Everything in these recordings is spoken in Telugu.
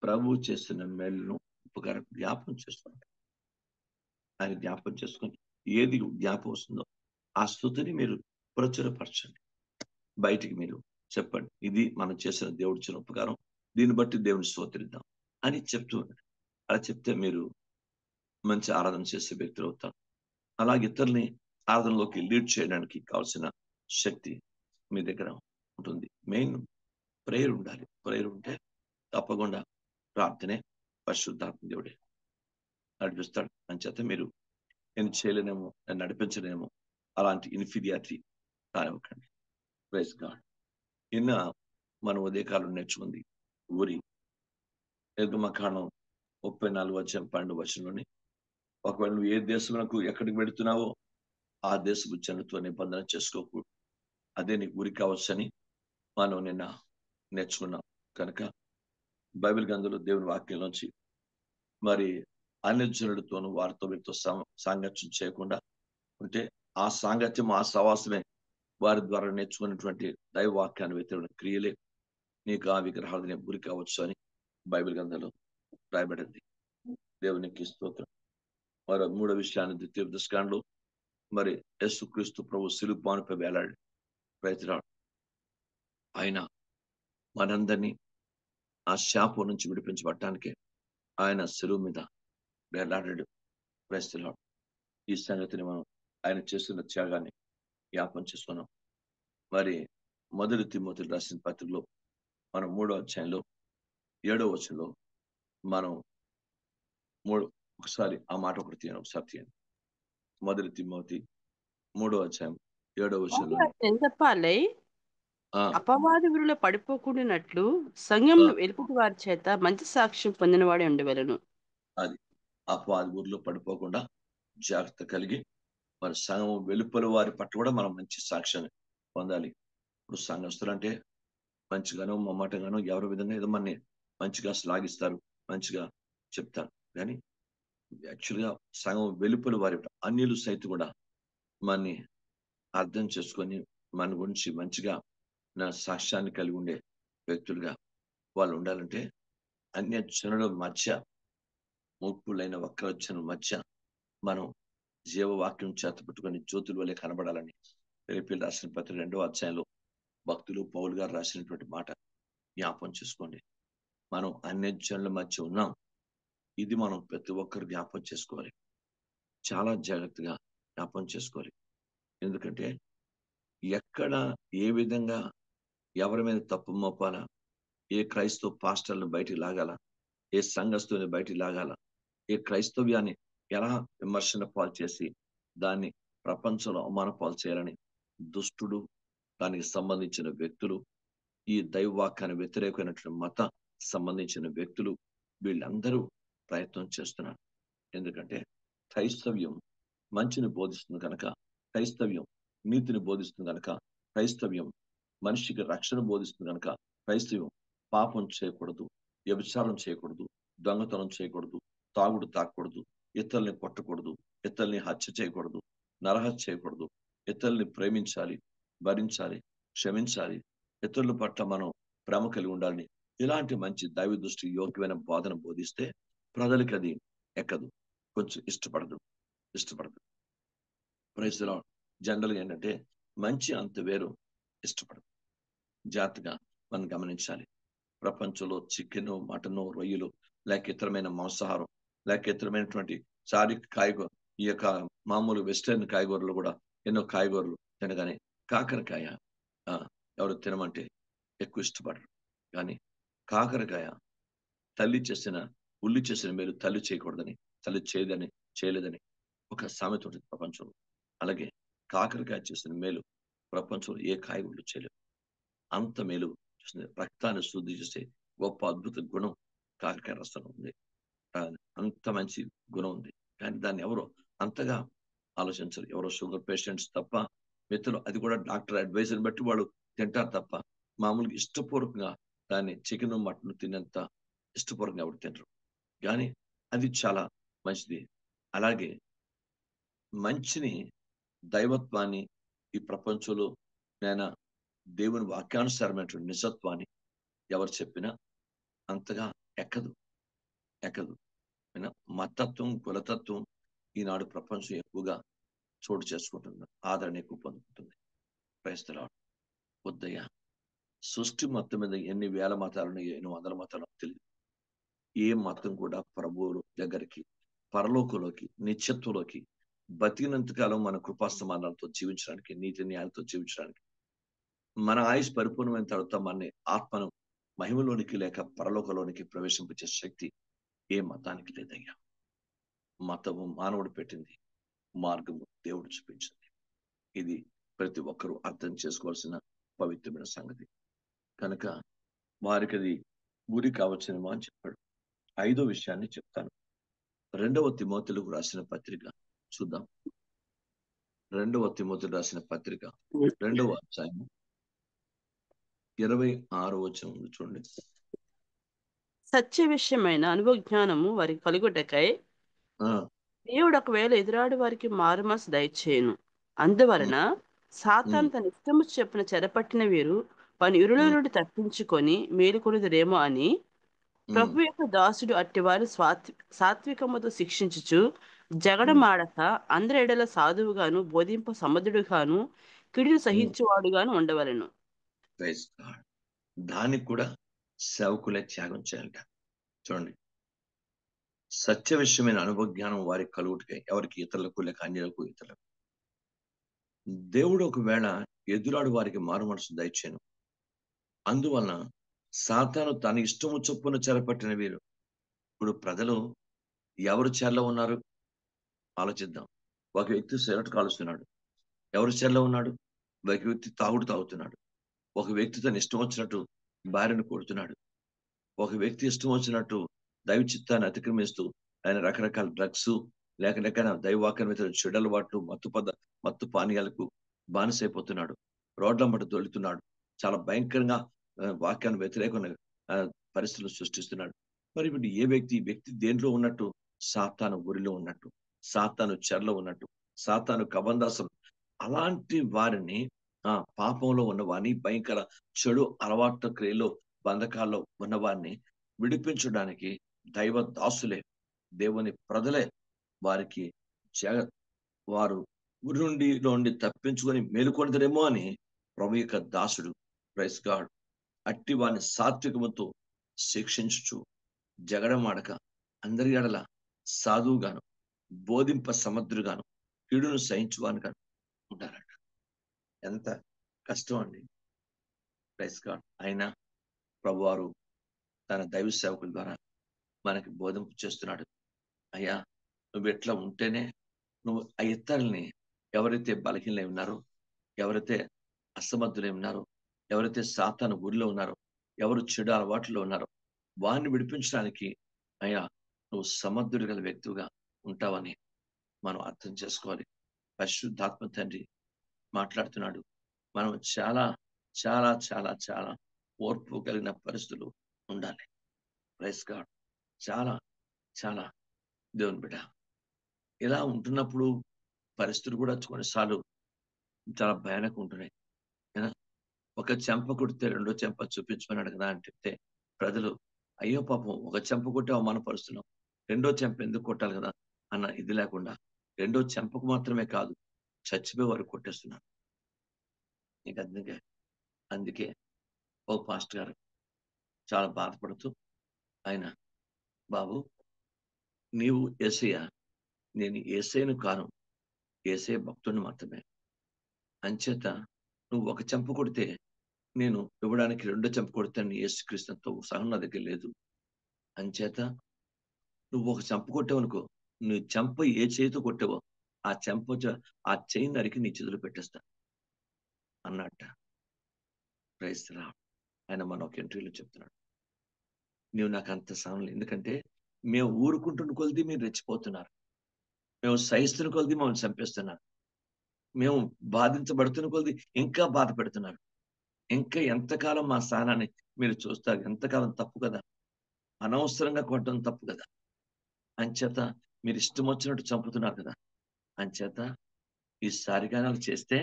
ప్రభువు చేస్తున్న మేలును ఉపకారం జ్ఞాపకం చేసుకోండి. ఆయన జ్ఞాపకం చేసుకొని ఏది జ్ఞాపకం వస్తుందో ఆ స్తుతిని మీరు ప్రచురపరచండి. బయటికి మీరు చెప్పండి, ఇది మనం చేసిన దేవుడు ఇచ్చిన ఉపకారం, దీన్ని బట్టి దేవుని స్తోత్రిద్దాం అని చెప్తూ ఉండండి. అలా చెప్తే మీరు మంచి ఆరాధన చేసే వ్యక్తులు అవుతారు. అలాగే ఇతరుల్ని ఆరాధనలోకి లీడ్ చేయడానికి కావాల్సిన శక్తి మీ దగ్గర ఉంటుంది. మెయిన్ ప్రేయర్ ఉండాలి. ప్రేయర్ ఉంటే తప్పకుండా ప్రార్థనే పరిశుద్ధాత్మ దేవుడే నడిపిస్తాడు. అంచేత మీరు నేను చేయలేనేమో, నేను నడిపించలేమో అలాంటి ఇన్ఫీరియారిటీ రానివ్వకండి. Praise God. నిన్న మనం ఉదయకాలం నేర్చుకుంది ఊరి నిర్గమకాండం 34:12 ఒకవేళ నువ్వు ఏ దేశమునకు ఎక్కడికి వెళుతున్నావో ఆ దేశపు జనులతో నిబంధన చేసుకోకూడదు, అదే నీకు ఊరి కావచ్చని మనం నిన్న నేర్చుకున్నాం. కనుక బైబిల్ గ్రంథంలో దేవుని వాక్యంలోంచి మరి అన్య జనులతోనూ వారితో వీరితో సాంగత్యం చేయకుండా ఉంటే ఆ సాంగత్యం, ఆ సవాసమే వారి ద్వారా నేర్చుకున్నటువంటి దైవ వాక్యాన్ని వ్యతిరేక క్రియలే నీకు ఆ విగ్రహాలని గురి కావచ్చు అని బైబిల్ గ్రంథంలో రాయబడింది. దేవునికి స్తోత్రం. మరో మూడో విషయాన్ని ద్వితీయోపదేశకాండలో మరి యేసుక్రీస్తు ప్రభు సిలుపానుపై వేలాడి ప్రయత్నాడు. ఆయన మనందరినీ ఆ శాపం నుంచి విడిపించబడటానికి ఆయన సిలువ మీద వేలాడాడు. ప్రయత్నాడు. ఈ సంగతిని మనం ఆయన చేస్తున్న త్యాగాన్ని జ్ఞాపం చేసుకున్నాం. మరి మొదటి తిమోతికి రాసిన పత్రికలో మనం 3వ అధ్యాయంలో 7వ వచనంలో మనం ఒకసారి ఆ మాట ఒకసారి తీయండి. మొదటి తిమోతి 3వ అధ్యాయం 7వ వచనంలోని చెప్పాలి. ఆ అపవాది గురిలో పడిపోకుండానట్లు ఆ, సంఘంలో వెలుపుటి వారి చేత మంచి సాక్ష్యం పొందినవాడే ఉండవలెను. అది అపవాది ఊరిలో పడిపోకుండా జాగ్రత్త కలిగి మరి సంఘం వెలుపల వారి పట్ల కూడా మనం మంచి సాక్ష్యాన్ని పొందాలి. ఇప్పుడు సంఘస్థులు అంటే మంచిగానో మమ్మటగానో ఎవరి విధంగా ఏదో మనని మంచిగా శ్లాఘిస్తారు, మంచిగా చెప్తారు. కానీ యాక్చువల్గా సంఘం వెలుపల వారి అన్యులు సైతం కూడా మనని అర్థం చేసుకొని మన గురించి మంచిగా నా సాక్ష్యాన్ని కలిగి ఉండే వ్యక్తులుగా వాళ్ళు ఉండాలంటే అన్య జనుల మధ్య, మూర్ఖులైన వక్రజనుల మధ్య మనం జీవవాక్యం చేత పెట్టుకొని జ్యోతుల వల్లే కనబడాలని ఫిలిప్పీయులు రాసిన పత్రిక 2వ అధ్యాయంలో భక్తులు పౌలు గారు రాసినటువంటి మాట జ్ఞాపం చేసుకోండి. మనం అన్య జనుల మధ్య ఉన్నాం. ఇది మనం ప్రతి ఒక్కరు జ్ఞాపం చేసుకోవాలి. చాలా జాగ్రత్తగా జ్ఞాపం చేసుకోవాలి. ఎందుకంటే ఎక్కడ ఏ విధంగా ఎవరి మీద తప్పు మోపాలా, ఏ క్రైస్తవ పాస్టర్లను బయటికి లాగాల, ఏ సంఘస్థుని బయటికి లాగాల, ఏ క్రైస్తవ్యాన్ని ఎలా విమర్శన పాలు చేసి దాన్ని ప్రపంచంలో అవమాన పాలు చేయాలని దుష్టుడు, దానికి సంబంధించిన వ్యక్తులు, ఈ దైవవాక్యాన్ని వ్యతిరేకమైనటువంటి మత సంబంధించిన వ్యక్తులు వీళ్ళందరూ ప్రయత్నం చేస్తున్నారు. ఎందుకంటే క్రైస్తవ్యం మంచిని బోధిస్తుంది కనుక, క్రైస్తవ్యం నీతిని బోధిస్తుంది కనుక, క్రైస్తవ్యం మనిషికి రక్షణ బోధిస్తుంది కనుక, క్రైస్తవ్యం పాపం చేయకూడదు, వ్యభిచారం చేయకూడదు, దొంగతనం చేయకూడదు, తాగుడు తాకూడదు, ఇతరుల్ని కొట్టకూడదు, ఇతరుల్ని హత్య చేయకూడదు, నరహత్య చేయకూడదు, ఇతరుల్ని ప్రేమించాలి, భరించాలి, క్షమించాలి, ఇతరుల పట్ల మనం ప్రేమ కలిగి ఉండాలని ఇలాంటి మంచి దైవ దృష్టి యోగ్యమైన బోధన బోధిస్తే ప్రజలకి అది ఎక్కదు, కొంచెం ఇష్టపడదు. Praise the lord. జనరల్గా ఏంటంటే మంచి అంత వేరు ఇష్టపడదు. జాగ్రత్తగా మనం గమనించాలి. ప్రపంచంలో చికెన్, మటన్, రొయ్యలు లేక ఇతరమైన మాంసాహారం లేక ఇతరమైనటువంటి కాయగూర, ఈ యొక్క మామూలు వెస్టర్న్ కాయగూరలు కూడా ఎన్నో కాయగూరలు తినగానే కాకరకాయ ఎవరు తినమంటే ఎక్కువ ఇష్టపడరు. కానీ కాకరకాయ తల్లి చేసిన ఉల్లి చేసిన మేలు తల్లి చేయకూడదని, తల్లి చేయలేదని ఒక సామెత ఉంటుంది ప్రపంచంలో. అలాగే కాకరకాయ చేసిన మేలు ప్రపంచంలో ఏ కాయగూరలు చేయలేదు. అంత మేలు చేస్తుంది. రక్తాన్ని శుద్ధి చేసే గొప్ప అద్భుత గుణం కాకరకాయ రసంలో ఉంది. అంత మంచి గుణం ఉంది. కానీ దాన్ని ఎవరో అంతగా ఆలోచించరు. ఎవరో షుగర్ పేషెంట్స్ తప్ప మిత్రులు, అది కూడా డాక్టర్ అడ్వైజర్ని బట్టి వాళ్ళు తింటారు తప్ప మామూలుగా ఇష్టపూర్వకంగా దాన్ని చికెన్, మటన్ తినేంత ఇష్టపూర్వకంగా ఎవరు తినరు. కానీ అది చాలా మంచిది. అలాగే మంచిని, దైవత్వాన్ని, ఈ ప్రపంచంలో నేను దేవుని వాక్యానుసారమైనటువంటి నిజత్వాన్ని ఎవరు చెప్పినా అంతగా ఎక్కదు ఎక్కదు. మతత్వం, కులతత్వం ఈనాడు ప్రపంచం ఎక్కువగా చోటు చేసుకుంటుంది, ఆదరణ ఎక్కువ పొందుకుంటుంది. క్రైస్తలాడు వద్దయ్యా. సృష్టి మొత్తం మీద ఎన్ని వేల మతాలను, ఎన్ని వందల మతాలు తెలియదు. ఏ మతం కూడా ప్రభువుల దగ్గరికి, పరలోకంలోకి, నిత్యత్వంలోకి బతికినంతకాలం మన కృపాస్తమానాలతో జీవించడానికి, నీతి న్యాయాలతో జీవించడానికి, మన ఆయుష్ పరిపూర్ణమైన తర్వాత మన ఆత్మను మహిమలోనికి లేక పరలోకంలోనికి ప్రవేశింపచే శక్తి ఏ మతానికి లేదయ్యా. మతము మానవుడు పెట్టింది, మార్గము దేవుడు చూపించింది. ఇది ప్రతి ఒక్కరూ అర్థం చేసుకోవాల్సిన పవిత్రమైన సంగతి. కనుక వారికి అది గురి కావచ్చునేమో అని చెప్పాడు. 5వ విషయాన్ని చెప్తాను. 2వ తిమోతిలకు రాసిన పత్రిక చూద్దాం. 2వ తిమోతిలకు రాసిన పత్రిక 2వ అధ్యాయం 26వ వచనం చూడండి. సత్య విషయమైన అనుభవ జ్ఞానము వారికి కలుగుటకై ఆ, దేవుడు ఒకవేళ ఎదురాడు వారికి మారు మనసు దయచేయును. అందువలన ఉమ్, సాతాను తన ఇష్టము చెప్పున చెరపట్టిన వీరు పని ఇరుల ఉమ్, నుండి తప్పించుకొని మేలుకొనుదురేమో అని ఉమ్, ప్రభు యొక్క దాసుడు అట్టివారు సాత్వికముతో శిక్షించుచు ఉమ్, జగడమాడక అందరి ఎడల సాధువుగాను బోధింప సమర్థుడుగాను కిడిని ఉమ్. సహించువాడుగాను ఉండవలెను. Praise God. దానికి కూడా సేవకులే త్యాగం చేయాలంట. చూడండి, సత్య విషయమైన అనుభవ జ్ఞానం వారికి కలుగుటకై, ఎవరికి? ఇతరులకు, లేక అన్యులకు, ఇతరులకు. దేవుడు ఒకవేళ ఎదురాడు వారికి మారు మనసు దయచేయను. అందువలన సాతాను తన ఇష్టము చొప్పున చెరపట్టిన వీరు. ఇప్పుడు ప్రజలు ఎవరు చెరలో ఉన్నారు ఆలోచిద్దాం. ఒక వ్యక్తి సిగరెట్ కాలుస్తున్నాడు, ఎవరు చెరలో ఉన్నాడు? ఒక వ్యక్తి తాగుతున్నాడు, ఒక వ్యక్తి తన ఇష్టం వచ్చినట్టు భార్యను కొడుతున్నాడు, ఒక వ్యక్తి ఇష్టం వచ్చినట్టు దైవ చిత్తాన్ని అతిక్రమిస్తూ ఆయన రకరకాల డ్రగ్స్, లేక దైవవాక్యం మీద చెడు అలవాట్లు, మత్తు పానీయాలకు బానిసైపోతున్నాడు, రోడ్లమ్మట దొలుతున్నాడు, చాలా భయంకరంగా వాక్యాన్ని వ్యతిరేకమైన ఆ, పరిస్థితులు సృష్టిస్తున్నాడు. మరి ఇప్పుడు ఈ వ్యక్తి దేంట్లో ఉన్నట్టు? సాతాను గురిలో ఉన్నట్టు, సాతాను చెరలో ఉన్నట్టు, సాతాను కబందాసం. అలాంటి వారిని, పాపంలో ఉన్న వారిని, భయంకర చెడు అలవాట్ల క్రియలో, బంధకాల్లో ఉన్నవారిని విడిపించడానికి దైవ దాసులే, దేవుని ప్రజలే వారికి జగ వారు ఊరి నుండి తప్పించుకొని మేలుకొందరేమో అని ప్రభు యొక్క దాసుడు, ప్రైస్ గాడ్, అట్టి వారిని సాత్వికముతో శిక్షించుచు జగడమాడక అందరి ఎడల సాధువుగాను బోధింప సమర్థుడుగాను కీడును సహించువానుగాను ఉంటారట. ఎంత కష్టం అండి. Praise God. అయినా ప్రభువారు తన దైవ సేవకుల ద్వారా మనకి బోధింపు చేస్తున్నాడు. అయ్యా, నువ్వు ఎట్లా ఉంటేనే నువ్వు ఆ ఇతరుల్ని, ఎవరైతే బలహీనలై ఉన్నారో, ఎవరైతే అసమర్థులై ఉన్నారో, ఎవరైతే సాతాను ఊరిలో ఉన్నారో, ఎవరు చెడు అలవాట్లో ఉన్నారో, వారిని విడిపించడానికి అయ్యా నువ్వు సమర్థుడు గల వ్యక్తిగా ఉంటావని మనం అర్థం చేసుకోవాలి. పరిశుద్ధాత్మ తండ్రి మాట్లాడుతున్నాడు. మనం చాలా చాలా చాలా చాలా ఓర్పు కలిగిన పరిస్థితులు ఉండాలి. Praise God. చాలా చాలా దేవుని బిడ్డ, ఇలా ఉంటున్నప్పుడు పరిస్థితులు కూడా కొన్నిసార్లు చాలా భయానకంగా ఉంటున్నాయి. ఏనా? ఒక చెంప కొడితే రెండో చెంప చూపించమన్నాడు కదా అని చెప్తే ప్రజలు, అయ్యో పాపం ఒక చెంప కొట్టి అవమానపరుస్తున్నాం, రెండో చెంప ఎందుకు కొట్టాలి కదా అన్న ఇది లేకుండా రెండో చెంపకు మాత్రమే కాదు, చచ్చిపోయే వారు కొట్టేస్తున్నారు. నీకు అందుకే ఓ పాస్టర్ గారు చాలా బాధపడుతూ ఆయన, బాబు నీవు యేసయ్య, నేను యేసయ్యను కాను, యేసయ్య భక్తుడిని మాత్రమే. అంచేత నువ్వు ఒక చెంప కొడితే నేను ఇవ్వడానికి రెండో చెంప కొడితే యేసుక్రీస్తుతో సహనం నా దగ్గర లేదు. అంచేత నువ్వు ఒక చెంప కొట్టావనుకో, నీ చెంప ఏ చేతితో కొట్టావో ఆ చెయ్యి నరికి నీ చేతిలో పెట్టేస్తా అన్నట్ట. Praise the lord. ఆయన మన ఒక ఇంటర్వ్యూలో చెప్తున్నాడు. నువ్వు నాకు అంత సహనం లేదు. ఎందుకంటే మేము ఊరుకుంటున్న కొలిది మీరు రెచ్చిపోతున్నారు, మేము సహిస్తున్న కొలిది మమ్మల్ని చంపేస్తున్నారు, మేము బాధించబడుతున్న కొలిది ఇంకా బాధ పెడుతున్నారు. ఇంకా ఎంతకాలం మా స్థానాన్ని మీరు చూస్తారు? ఎంతకాలం? తప్పు కదా, అనవసరంగా కొట్టడం తప్పు కదా. అంచేత మీరు ఇష్టం వచ్చినట్టు చంపుతున్నారు కదా. అంచేత ఈసారిగానే అలా చేస్తే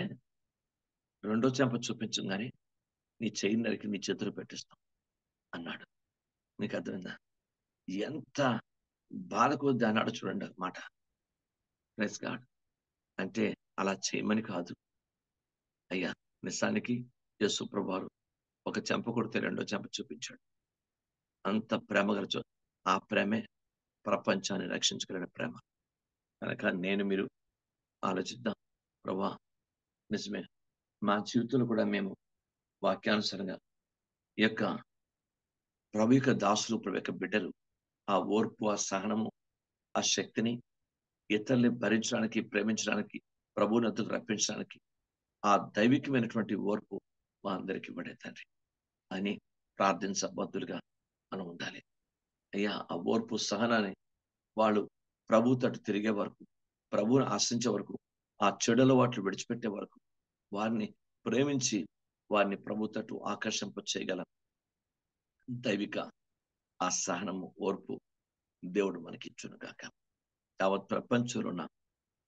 రెండో చెంప చూపించం గాని నీ చెయ్యి నరికి నీ చేతిలో పెట్టిస్తాం అన్నాడు. నీకు అర్థమైందా? ఎంత బాధకు అన్నాడు చూడండి ఆ మాట. Praise God. అంటే అలా చేయమని కాదు. అయ్యా నిజానికి యేసు ప్రభువారు ఒక చెంప కొడితే రెండో చెంప చూపించాడు. అంత ప్రేమ గల ఆ ప్రేమే ప్రపంచాన్ని రక్షించగలిగిన ప్రేమ. కనుక నేను మీరు ఆలోచిద్దాం. ప్రభువా నిజమే. మా జీవితంలో కూడా మేము వాక్యానుసారంగా ఈ యొక్క ప్రభు యొక్క దాసులు, ప్రభు యొక్క బిడ్డలు ఆ ఓర్పు, ఆ సహనము, ఆ శక్తిని ఇతరుల్ని భరించడానికి, ప్రేమించడానికి, ప్రభువునొద్దకు రప్పించడానికి ఆ దైవికమైనటువంటి ఓర్పు మా అందరికి ఇవ్వండి తండ్రి అని ప్రార్థించబద్దులుగా మనం ఉండాలి. అయ్యా ఆ ఓర్పు సహనాన్ని వాళ్ళు ప్రభు తట్టు తిరిగే వరకు, ప్రభువుని ఆశ్రయించే వరకు, ఆ చెడు అలవాట్లు విడిచిపెట్టే వరకు వారిని ప్రేమించి వారిని ప్రభు తట్టు ఆకర్షింప చేయగల దైవిక ఆ సహనము, ఓర్పు దేవుడు మనకి ఇచ్చును గాక. యావత్ ప్రపంచంలో ఉన్న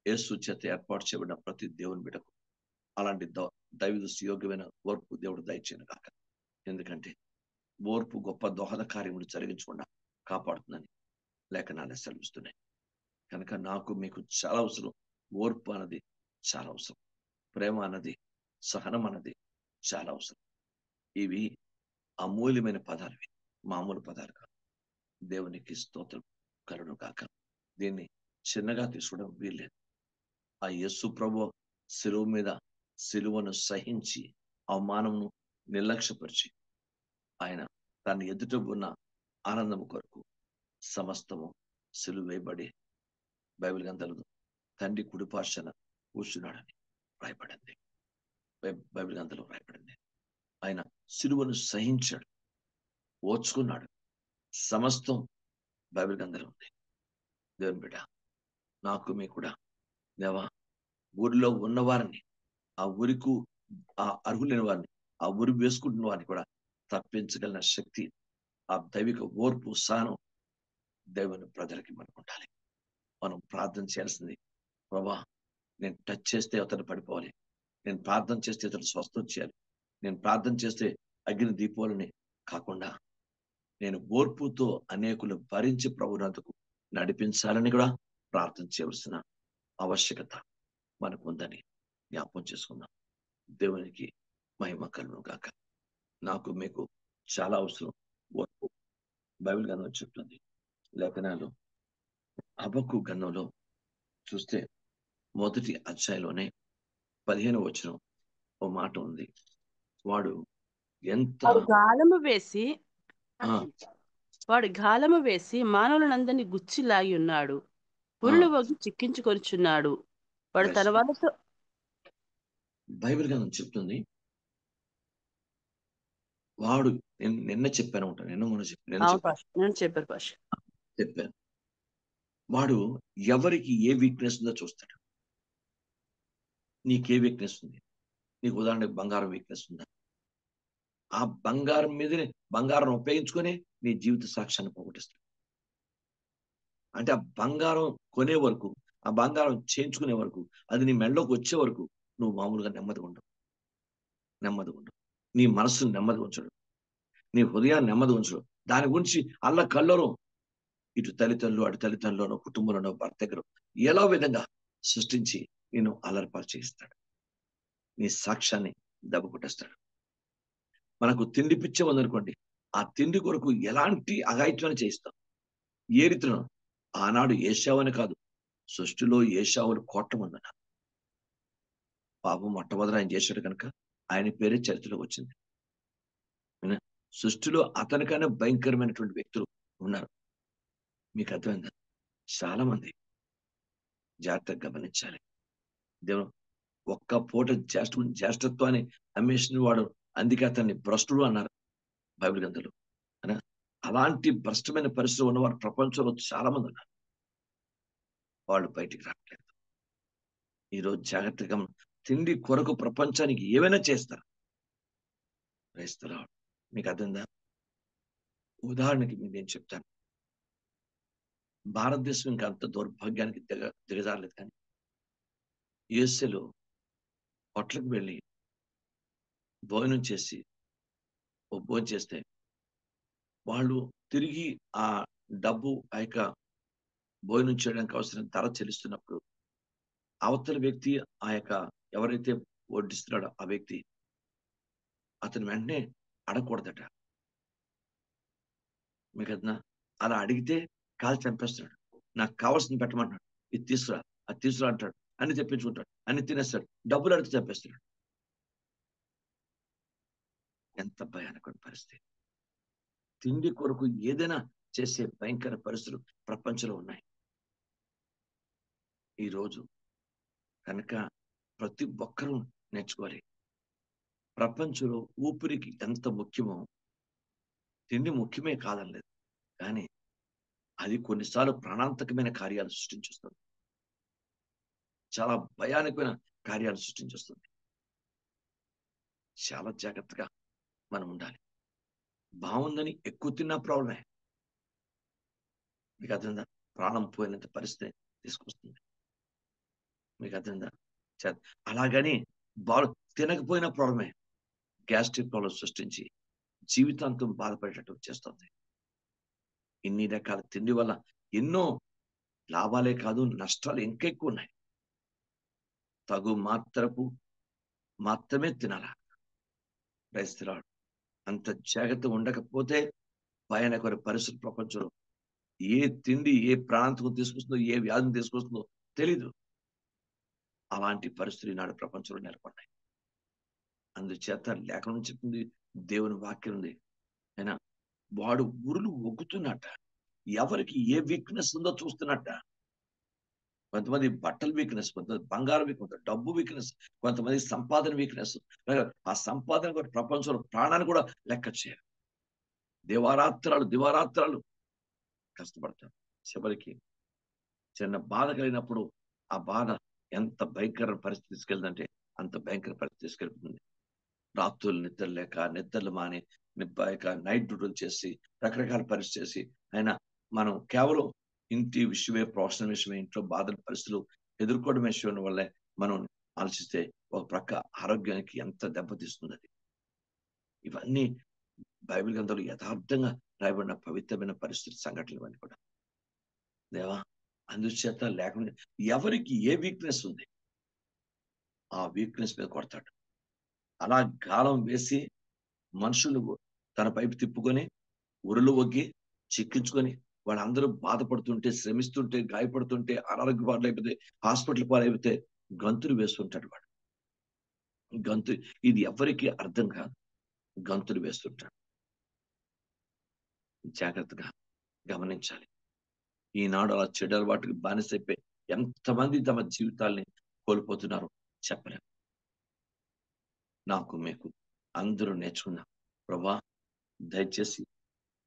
యేసు చేత ఏర్పాటు చేయబడిన ప్రతి దేవుని బిడ్డకు అలాంటి దైవ సుయోగ్యమైన ఓర్పు దేవుడు దయచేయను గాక. ఎందుకంటే ఓర్పు గొప్ప దోహద కార్యములు జరిగించకుండా కాపాడుతుందని లేఖనాలు సెలవిస్తున్నాయి. కనుక నాకు మీకు చాలా అవసరం. ఓర్పు అన్నది చాలా అవసరం. ప్రేమ అన్నది, సహనం అన్నది చాలా అవసరం. ఇవి అమూల్యమైన పదాలు. ఇవి మామూలు పదాలు కాదు. దేవునికి స్తోత్రం కలుగును గాక. దీన్ని చిన్నగా తీసుకోవడం వీల్లేదు. ఆ యేసు ప్రభు శిలువ మీద శిలువను సహించి అవమానమును నిర్లక్ష్యపరిచి ఆయన తన ఎదుట ఉన్న ఆనందము కొరకు సమస్తము సిలువ వేయబడి బైబిల్ గ్రంథాలు తండ్రి కుడిపార్శ్వన కూర్చున్నాడని రాయబడింది. బైబిల్ గ్రంథంలో రాయబడింది. ఆయన సిలువను సహించాడు, ఓర్చుకున్నాడు. సమస్తం బైబిల్ గ్రంథంలో ఉంది. దేవుని బిడ్డ నాకు మీ కూడా దేవా ఊరిలో ఉన్నవారిని, ఆ ఊరికి ఆ అర్హులైన వారిని, ఆ ఊరి వేసుకుంటున్న వారిని కూడా తప్పించగలిగిన శక్తి, ఆ దైవిక ఓర్పు సహనం దేవుని ప్రజలకి మనకు ఉండాలి. మనం ప్రార్థన చేయాల్సింది, ప్రభా నేను టచ్ చేస్తే అతను పడిపోవాలి, నేను ప్రార్థన చేస్తే అతను స్వస్థత చేయాలి, నేను ప్రార్థన చేస్తే అగ్ని దీపాలని కాకుండా నేను ఓర్పుతో అనేకులు భరించి ప్రభునందుకు నడిపించాలని కూడా ప్రార్థన చేయవలసిన ఆవశ్యకత మనకు ఉందని జ్ఞాపకం చేసుకుందాం. దేవునికి మహిమ కలుగును గాక. నాకు మీకు చాలా అవసరం ఓర్పు. బైబిల్ గ్రంథం చెప్తుంది. లేఖనాలు హబక్కు గ్రంథంలో చూస్తే మొదటి అధ్యాయంలోనే 15వ వచనం ఓ మాట ఉంది. వాడు ఎంత వాడు గాలము వేసి ఆ వాడు గాలము వేసి మానవులనందరినీ గుచ్చి లాగి ఉన్నాడు. ఆ పురులు వగ్గి చిక్కించుకొనుచున్నాడు. వాడు తన ప్రైస్ వాళ్ళతో బైబిల్ గ్రంథం చెప్తుంది. వాడు నిన్న చెప్పాను ఉంటాను, నిన్న చెప్పాను నేను చెప్పారు పాష. చెప్పాను వాడు ఎవరికి ఏ వీక్నెస్ ఉందో చూస్తాడు. నీకే వీక్నెస్ ఉంది? నీకు ఉదాహరణకు బంగారం వీక్నెస్ ఉందా? ఆ బంగారం మీదనే బంగారం ఉపయోగించుకొని నీ జీవిత సాక్ష్యాన్ని పోగొట్టిస్తాడు. అంటే ఆ బంగారం కొనే వరకు, ఆ బంగారం చేయించుకునే వరకు, అది నీ మెడలోకి వచ్చే వరకు నువ్వు మామూలుగా నెమ్మదిగా ఉండవు. నీ మనస్సును నెమ్మదిగా ఉంచడు, నీ హృదయాన్ని నెమ్మది ఉంచడు. దాని గురించి అల్ల కల్లోరం ఇటు తల్లిదండ్రులు, అటు తల్లిదండ్రులను, కుటుంబంలోనో, భర్త దగ్గర ఎలా విధంగా సృష్టించి నేను అల్లరిపాలు నీ సాక్ష్యాన్ని దెబ్బ కొట్టేస్తాడు. మనకు తిండి పిచ్చే ఉందనుకోండి, ఆ తిండి కొరకు ఎలాంటి అఘాయిత్యాన్ని చేయిస్తాం. ఏ రీతిలో ఆనాడు ఏశావని కాదు, సృష్టిలో ఏశావులు కోట్ల మంది ఉన్నారు. పాపం మొట్టమొదటి ఆయన చేశాడు కనుక ఆయన పేరే చరిత్రలోకి వచ్చింది. సృష్టిలో అతనికైనా భయంకరమైనటువంటి వ్యక్తులు ఉన్నారు. మీకు అర్థమైందా? చాలా మంది జాగ్రత్తగా గమనించాలి. దేవుడు ఒక్క పూట జ్యేష్ఠత్వాన్ని అమ్మేసిన వాడు, అందుకే అతన్ని భ్రష్టుడు అన్నారు బైబిల్ గ్రంథంలో. అలాంటి భ్రష్టమైన పరిస్థితులు ఉన్నవారు ప్రపంచంలో చాలా మంది ఉన్నారు. వాళ్ళు బయటికి రావట్లేదు. ఈరోజు జాగ్రత్తగా తిండి కొరకు ప్రపంచానికి ఏమైనా చేస్తారు. క్రైస్తవులు మీకు అర్థందా? ఉదాహరణకి నేను చెప్తాను. భారతదేశం ఇంకా అంత దౌర్భాగ్యానికి దిగజారలేదు. కానీ యుఎస్ఏలో హోటల్కి వెళ్ళి భోజనం చేసి భోజనం చేస్తే వాళ్ళు తిరిగి ఆ డబ్బు ఆ యొక్క భోజనం చేయడానికి అవసరం ధర చెల్లిస్తున్నప్పుడు అవతల వ్యక్తి ఆ యొక్క ఎవరైతే వడ్డిస్తున్నాడో ఆ వ్యక్తి అతను వెంటనే అడగకూడదట. మీకు అర్థనా? అలా అడిగితే కాలు చంపేస్తున్నాడు. నాకు కావాల్సింది పెట్టమంటున్నాడు. ఇది తీసుకురా, అది తీసుకురా అంటాడు. అన్ని తెప్పించుకుంటాడు. అన్ని తినేస్తాడు. డబ్బులు అడిగితే చంపేస్తున్నాడు. ఎంత భయానకమైన పరిస్థితి. తిండి కొరకు ఏదైనా చేసే భయంకర పరిస్థితులు ప్రపంచంలో ఉన్నాయి. ఈ రోజు కనుక ప్రతి ఒక్కరూ నేర్చుకోవాలి. ప్రపంచంలో ఊపిరికి ఎంత ముఖ్యమో తిండి ముఖ్యమే కాదనలేదు. కానీ అది కొన్నిసార్లు ప్రాణాంతకమైన కార్యాలు సృష్టించేస్తుంది. చాలా భయానకమైన కార్యాలు సృష్టించేస్తుంది. చాలా జాగ్రత్తగా మనం ఉండాలి. బావుందని ఎక్కువ తిన్నా ప్రాబ్లమే. మీకు అర్థమైందా? ప్రాణం పోయినంత పరిస్థితి తీసుకొస్తుంది. మీకు అర్థమైందా? చ అలాగని బాగా తినకపోయినా ప్రాబ్లమే. గ్యాస్ట్రిక్ ప్రాబ్లమ్ సృష్టించి జీవితాంతం బాధపడేటట్టు చేస్తుంది. ఇన్ని రకాల తిండి వల్ల ఎన్నో లాభాలే కాదు నష్టాలు ఇంకా ఎక్కువ ఉన్నాయి. తగు మాత్రమే తినాలా. Praise the lord. అంత జాగ్రత్త ఉండకపోతే భయానకమైన పరిస్థితులు ప్రపంచంలో ఏ తిండి ఏ ప్రాంతం తీసుకొస్తుందో ఏ వ్యాధిని తీసుకొస్తుందో తెలీదు. అలాంటి పరిస్థితులు ఈనాడు ప్రపంచంలో నెలకొన్నాయి. అందుచేత లేఖనం చెప్తుంది, దేవుని వాక్యం ఉంది. అయినా వాడు ఉరులు ఒగ్గుతున్నట్ట. ఎవరికి ఏ వీక్‌నెస్ ఉందో చూస్తున్నట్ట. కొంతమంది బట్టల వీక్‌నెస్, కొంతమంది బంగారం వీక్‌నెస్, డబ్బు వీక్‌నెస్, కొంతమంది సంపాదన వీక్‌నెస్. ఆ సంపాదన కూడా ప్రపంచంలో ప్రాణాన్ని కూడా లెక్క చేయరు. దివారాత్రాలు కష్టపడతారు. చివరికి చిన్న బాధ కలిగినప్పుడు ఆ బాధ ఎంత భయంకర పరిస్థితి తీసుకెళ్తుందంటే అంత భయంకర పరిస్థితి తీసుకెళ్తుంది. రాత్రులు నిద్ర లేక, నిద్రలు మాని, నైట్ డ్యూటీలు చేసి, రకరకాల పరిస్థితి చేసి, అయినా మనం కేవలం ఇంటి విషయమే, ప్రొఫెషనల్ విషయమే, ఇంట్లో బాధల పరిస్థితులు ఎదుర్కోవడం విషయం వల్లే మనం ఆలోచిస్తే ఒక ప్రక్క ఆరోగ్యానికి ఎంత దెబ్బతీస్తుందది. ఇవన్నీ బైబిల్ గ్రంథంలో యథార్థంగా రాయబడిన పవిత్రమైన పరిస్థితి సంఘటనలు ఇవన్నీ కూడా. దేవా! అందుచేత లేకుండా ఎవరికి ఏ వీక్‌నెస్ ఉంది, ఆ వీక్‌నెస్ మీద కొడతాడు. అలా గాలం వేసి మనుషులు తన వైపు తిప్పుకొని, ఉరులు ఒగ్గి, చిక్కించుకొని, వాళ్ళందరూ బాధపడుతుంటే, శ్రమిస్తుంటే, గాయపడుతుంటే, అనారోగ్య పాలైపోతే, హాస్పిటల్ పాలైపోతే గంతులు వేస్తుంటాడు వాడు. ఇది ఎవ్వరికీ అర్థం కాదు. గంతులు వేస్తుంటాడు. జాగ్రత్తగా గమనించాలి. ఈనాడు అలా చెడు అలవాటుకి బానిసైపోయి ఎంతమంది తమ జీవితాల్ని కోల్పోతున్నారో చెప్పలేం. నాకు మీకు అందరూ నేర్చుకుందాం. ప్రభా! దయచేసి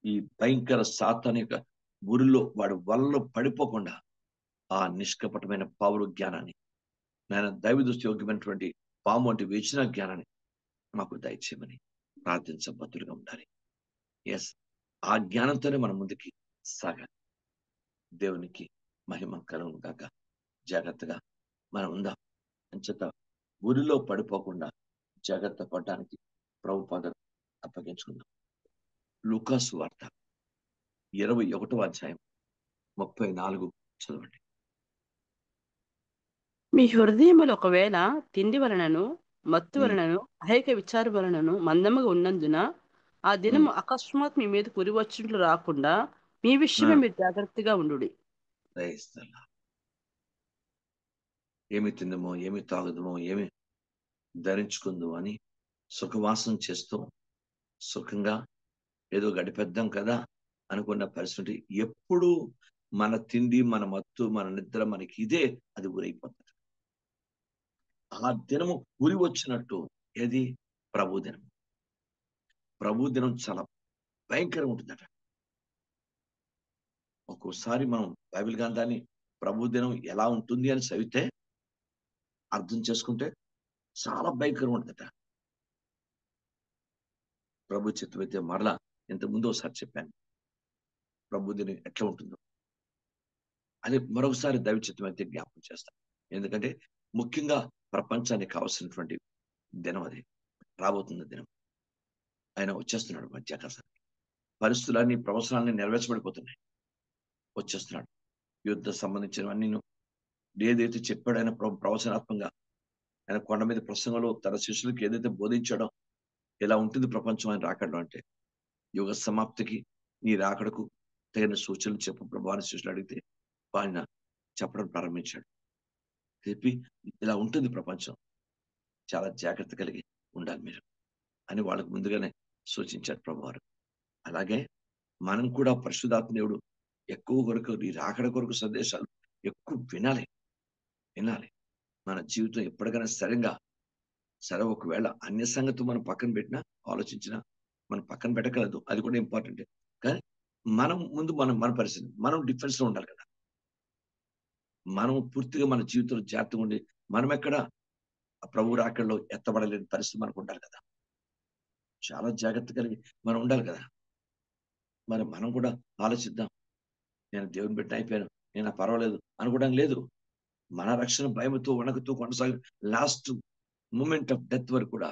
ఈ భయంకర సాతాను యొక్క ఊరిలో వాడి వలలో పడిపోకుండా ఆ నిష్కపటమైన పావులు జ్ఞానాన్ని, నాయన దైవ దృష్టి యోగ్యమైనటువంటి పాము వంటి వేచిన జ్ఞానాన్ని మాకు దయచేయమని ప్రార్థించబద్దులుగా ఉండాలి. ఎస్, ఆ జ్ఞానంతోనే మనం ముందుకి సాగాలి. దేవునికి మహిమ కలుగును గాక. జాగ్రత్తగా మనం ఉందాం. అంచేత ఊరిలో పడిపోకుండా జాగ్రత్త పడడానికి ప్రభుపాద అప్పగించుకుందాం. లూకాసు వార్త 21వ అధ్యాయం 34 చదవండి. మీ హృదయములు ఒకవేళ తిండి వలనను, మత్తు ఉమ్, వలనను, అహైక విచారం వలనను మందముగా ఉన్నందున ఆ ఉమ్, దినము అకస్మాత్ మీ మీద కురివచ్చినట్లు రాకుండా మీ ఆ, విషయమే మీరు జాగ్రత్తగా ఉండుడి. దయచేస్తున్నా. ఏమి తిందమో, ఏమి తాగుదమో, ఏమి ధరించుకుందో అని సుఖవాసం చేస్తూ సుఖంగా ఏదో గడిపేద్దాం కదా అనుకున్న పరిస్థితి ఎప్పుడు మన తిండి, మన మత్తు, మన నిద్ర మనకి ఇదే అది ఊరైపోతుంది. ఆ దినము ఉరి వచ్చినట్టు ఏది ప్రభు దినం. ప్రభు దినం చాలా భయంకరంగా ఉంటుందట. ఒక్కోసారి మనం బైబిల్ గ్రంథాన్ని ప్రభు దినం ఎలా ఉంటుంది అని చదివితే అర్థం చేసుకుంటే చాలా భయంకరంగా ఉంటుందట. ప్రభు చిత్తమైతే మరలా ఇంతకుముందు ఒకసారి చెప్పాను ప్రభు దినం ఎట్లా ఉంటుందో. అది మరొకసారి దైవ చిత్తమైతే జ్ఞాపకం చేస్తాను. ఎందుకంటే ముఖ్యంగా ప్రపంచానికి కావాల్సినటువంటి దినం అది. రాబోతున్న దినం. ఆయన వచ్చేస్తున్నాడు మధ్యాకాశానికి. పరిస్థితులన్నీ ప్రవచనాలన్నీ నెరవేర్చబడిపోతున్నాయి. వచ్చేస్తున్నాడు. యుద్ధ సంబంధించినవన్నీ ఏదైతే చెప్పాడో ఆయన ప్రవచనాత్మకంగా ఆయన కొండ మీద ప్రసంగంలో తన శిష్యులకు ఏదైతే బోధించాడో ఇలా ఉంటుంది ప్రపంచం ఆయన రాకడం అంటే యుగ సమాప్తికి నీ రాకడకు తగిన సూచనలు చెప్పు ప్రభు అని శిష్యులు అడిగితే ఆయన చెప్పడం ప్రారంభించాడు. చెప్పి ఇలా ఉంటుంది ప్రపంచం, చాలా జాగ్రత్త కలిగి ఉండాలి మీరు అని వాళ్ళకు ముందుగానే సూచించాడు ప్రభువారు. అలాగే మనం కూడా పరిశుద్ధాత్మ దేవుడు ఎక్కువ కొరకు ఈ రాకడ కొరకు సందేశాలు ఎక్కువ వినాలి వినాలి. మన జీవితం ఎప్పటికైనా సరే ఒకవేళ అన్య సంగతి మనం పక్కన పెట్టినా ఆలోచించినా మనం పక్కన పెట్టగలదు, అది కూడా ఇంపార్టెంట్. కానీ మనం ముందు మన పరిస్థితి మనం డిఫెన్స్ లో ఉండాలి కదా. మనం పూర్తిగా మన జీవితంలో జాగ్రత్తగా ఉండి మనం ఎక్కడ ప్రభు రాకడలో ఎత్తబడలేని పరిస్థితి మనకు ఉండాలి కదా. చాలా జాగ్రత్త కలిగి మనం ఉండాలి కదా. మరి మనం కూడా ఆలోచిద్దాం. నేను దేవుని బిడ్డ అయిపోయాను, నేను పర్వాలేదు అనుకోవడానికి లేదు. మన రక్షణ భయముతో వణకుతూ కొనసాగి లాస్ట్ మూమెంట్ ఆఫ్ డెత్ వరకు కూడా,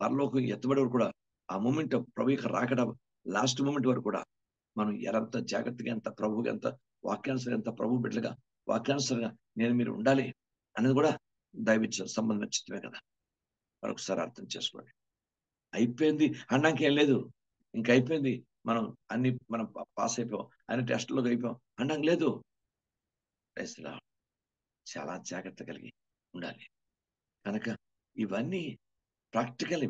పరలోకం ఎత్తబడే వరకు కూడా, ఆ మూమెంట్ ఆఫ్ ప్రభు యొక్క రాకడ లాస్ట్ మూమెంట్ వరకు కూడా మనం ఎంత జాగ్రత్తగా, ఎంత ప్రభువుగా, ఎంత వాక్యానుసరంగా, ఎంత ప్రభు బిడ్డలుగా వాక్యానుసరంగా మీరు ఉండాలి అనేది కూడా దైవిక సంబంధం చిత్తమే కదా. మరొకసారి అర్థం చేసుకోండి. అయిపోయింది అనడానికి ఏం లేదు. ఇంక అయిపోయింది, మనం పాస్ అయిపోయాం, అన్ని టెస్టులోకి అయిపోయాం అనడానికి లేదు. చాలా జాగ్రత్త కలిగి ఉండాలి. కనుక ఇవన్నీ ప్రాక్టికల్.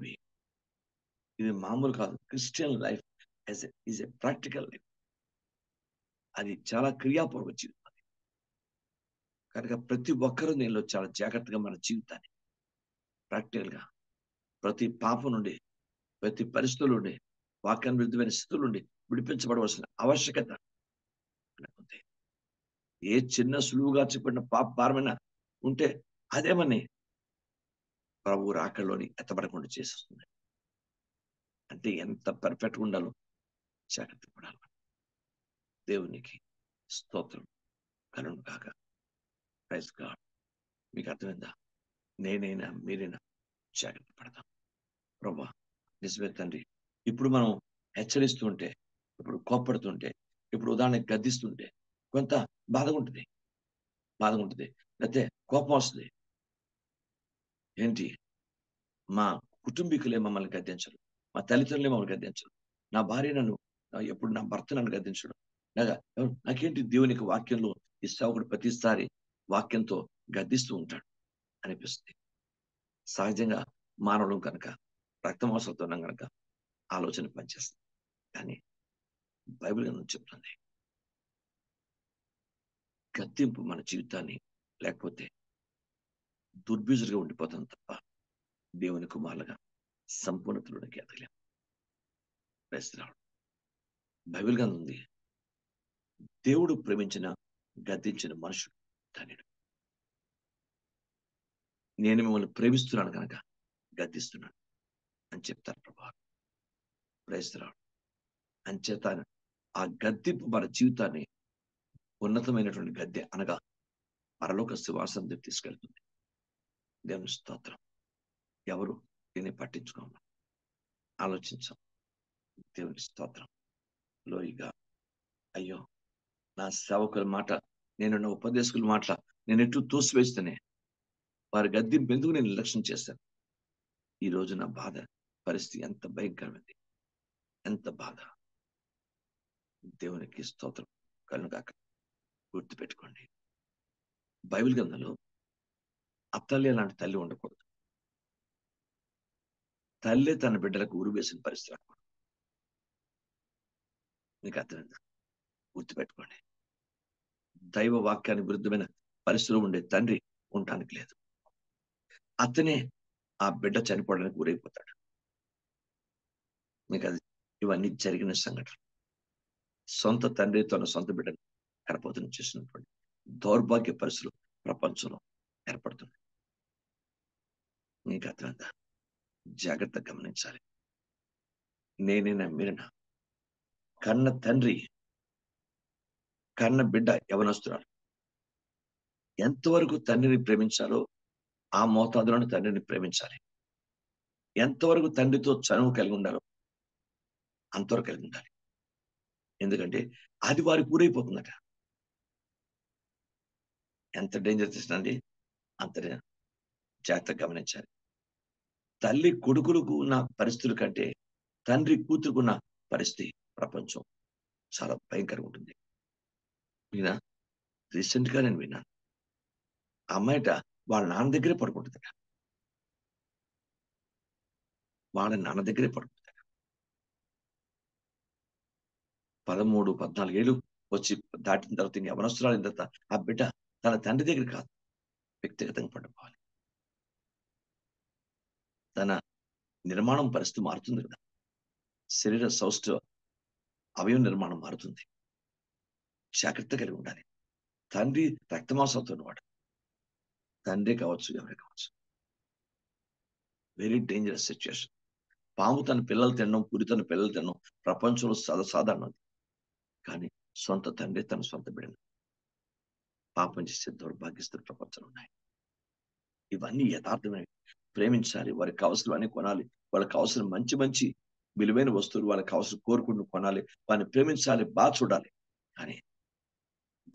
ఇది మామూలు కాదు. Christian life is a practical life. అది చాలా క్రియాపూర్వక జీవితం. కనుక ప్రతి ఒక్కరూ దీనిలో చాలా జాగ్రత్తగా మన జీవితాన్ని ప్రాక్టికల్ గా ప్రతి పాపం నుండి, ప్రతి పరిస్థితుల నుండి, వాక్యాన్ని విరుద్ధమైన స్థితుల నుండి విడిపించబడవలసిన ఆవశ్యకత ఉంది. ఏ చిన్న సులువుగా చెప్పిన పాప భారమైన ఉంటే అదేమని ప్రభు రాకల్లోని ఎత్తబడకుండా చేసేస్తుంది. అంటే ఎంత పర్ఫెక్ట్గా ఉండాలో జాగ్రత్త పడాలి. దేవునికి స్తోత్రం కలుగును కాక. Praise God. మీకు అర్థమైందా? నేనైనా మీరైనా జాగ్రత్త పడదాం. ప్రభా నిజమే తండ్రి, ఇప్పుడు మనం హెచ్చరిస్తుంటే, ఇప్పుడు కోప్పడుతుంటే, ఇప్పుడు ఉదాహరణకి గద్దిస్తుంటే కొంత బాధగా ఉంటుంది. లేకపోతే కోపం వస్తుంది. ఏంటి, మా కుటుంబీకులే మమ్మల్ని గద్దించరు, మా తల్లిదండ్రులే మమ్మల్ని గద్దించరు, నా భార్య ఎప్పుడు నా భర్త నన్ను గద్దించడు, నాకేంటి దేవునికి వాక్యంలో ఈ సేవకుడు ప్రతిసారి వాక్యంతో గద్దిస్తూ ఉంటాడు అనిపిస్తుంది. సహజంగా మానవుడు కనుక, రక్తమాంసాలతో ఉన్నాం కనుక ఆలోచన పనిచేస్తుంది. కానీ బైబిల్ గ్రంథం చెప్తుంది, గద్దింపు మన జీవితాన్ని లేకపోతే దుర్బీజులుగా ఉండిపోతాం తప్ప దేవుని కుమారులుగా సంపూర్ణతలోనికి ఎదగలేం. బైబిల్ గ్రంథం ఉంది, దేవుడు ప్రేమించిన గద్దించిన మనుషుడు ధన్యుడు. నేను మిమ్మల్ని ప్రేమిస్తున్నాను కనుక గద్దిస్తున్నాను అని చెప్తారు ప్రభా. ప్రేస్తున్నాడు అంచేత ఆ గద్దింపు మన జీవితాన్ని ఉన్నతమైనటువంటి గద్దె అనగా పరలోక సింహాసనం తీసుకెళ్తుంది. దేవుని స్తోత్రం. ఎవరు దీన్ని పట్టించుకోమా, ఆలోచించాం. దేవుని స్తోత్రం. లోయగా అయ్యో, నా సేవకుల మాట, నేను నా ఉపదేశకుల మాట నేను ఎటు తోసివేస్తేనే వారి గద్దింపు ఎందుకు నేను నిర్లక్ష్యం చేశాను. ఈ రోజు నా బాధ పరిస్థితి ఎంత భయంకరమైంది, ఎంత బాధ. దేవునికి స్తోత్రం కలుగాక. గుర్తుపెట్టుకోండి, బైబిల్ గ్రంథంలో అత్తల్లి లాంటి తల్లి ఉండకూడదు. తల్లి తన బిడ్డలకు ఉరి వేసిన పరిస్థితి రాకూడదు. మీకు అర్థమైందా? గుర్తుపెట్టుకోండి, దైవ వాక్యానికి విరుద్ధమైన పరిస్థితులు ఉండే తండ్రి ఉండటానికి లేదు. అతనే ఆ బిడ్డ చనిపోవడానికి గురైపోతాడు. మీకు అది ఇవన్నీ జరిగిన సంఘటన. సొంత తండ్రి తన సొంత బిడ్డను గర్భవతిని చేసినటువంటి దౌర్భాగ్య పరిస్థితులు ప్రపంచంలో ఏర్పడుతున్నాయి. మీకు అర్థమైందా? జాగ్రత్త గమనించాలి. నేనైనా మీరైనా కన్న తండ్రి కన్న బిడ్డ యవనస్తురాలు ఎంతవరకు తండ్రిని ప్రేమించాలో ఆ మోతాదులను తండ్రిని ప్రేమించాలి. ఎంతవరకు తండ్రితో చనువు కలిగి ఉండాలో అంతవరకు కలిగి ఉండాలి. ఎందుకంటే అది వారికి ఊరైపోతుందట. ఎంత డేంజర్ చేసినండి అంత జాగ్రత్తగా గమనించాలి. తల్లి కొడుకులకు ఉన్న పరిస్థితుల కంటే తండ్రి కూతురుకున్న పరిస్థితి ప్రపంచం చాలా భయంకరంగా ఉంటుంది. వినా రీసెంట్ గా నేను విన్నాను. ఆ అమ్మాయిట వాళ్ళ నాన్న దగ్గరే పడుకుంటుందట. వాళ్ళ నాన్న దగ్గరే పడుకుంటుందట. 13, 14 ఏళ్ళు వచ్చి దాటిన తర్వాత ఇంక యవనస్తురాలైన తర్వాత ఆ బిడ్డ తన తండ్రి దగ్గర కాదు, వ్యక్తిగతంగా పడుకోవాలి. తన నిర్మాణం పరిస్థితి మారుతుంది కదా. శరీర సౌష్ఠవ అవయవ నిర్మాణం మారుతుంది. జాగ్రత్త కలిగి ఉండాలి. తండ్రి రక్తమాంసంతో ఉన్నవాడు. తండ్రి కావచ్చు, ఎవరే కావచ్చు. Very dangerous situation. పాము తన పిల్లలు తినడం, పులి తన పిల్లలు తినడం ప్రపంచంలో సాధారణం. కానీ సొంత తండ్రి తన సొంత బిడ్డను పాపం చేసే దౌర్భాగ్యస్తులు ప్రపంచంలో ఉన్నాయి. ఇవన్నీ యథార్థమైనవి. ప్రేమించాలి, వారికి కావాల్సినవన్నీ కొనాలి, వాళ్ళకి కావాల్సిన మంచి మంచి విలువైన వస్తువులు, వాళ్ళకి కావాల్సిన కోరుకుంటూ కొనాలి, వారిని ప్రేమించాలి, బాగా చూడాలి. కానీ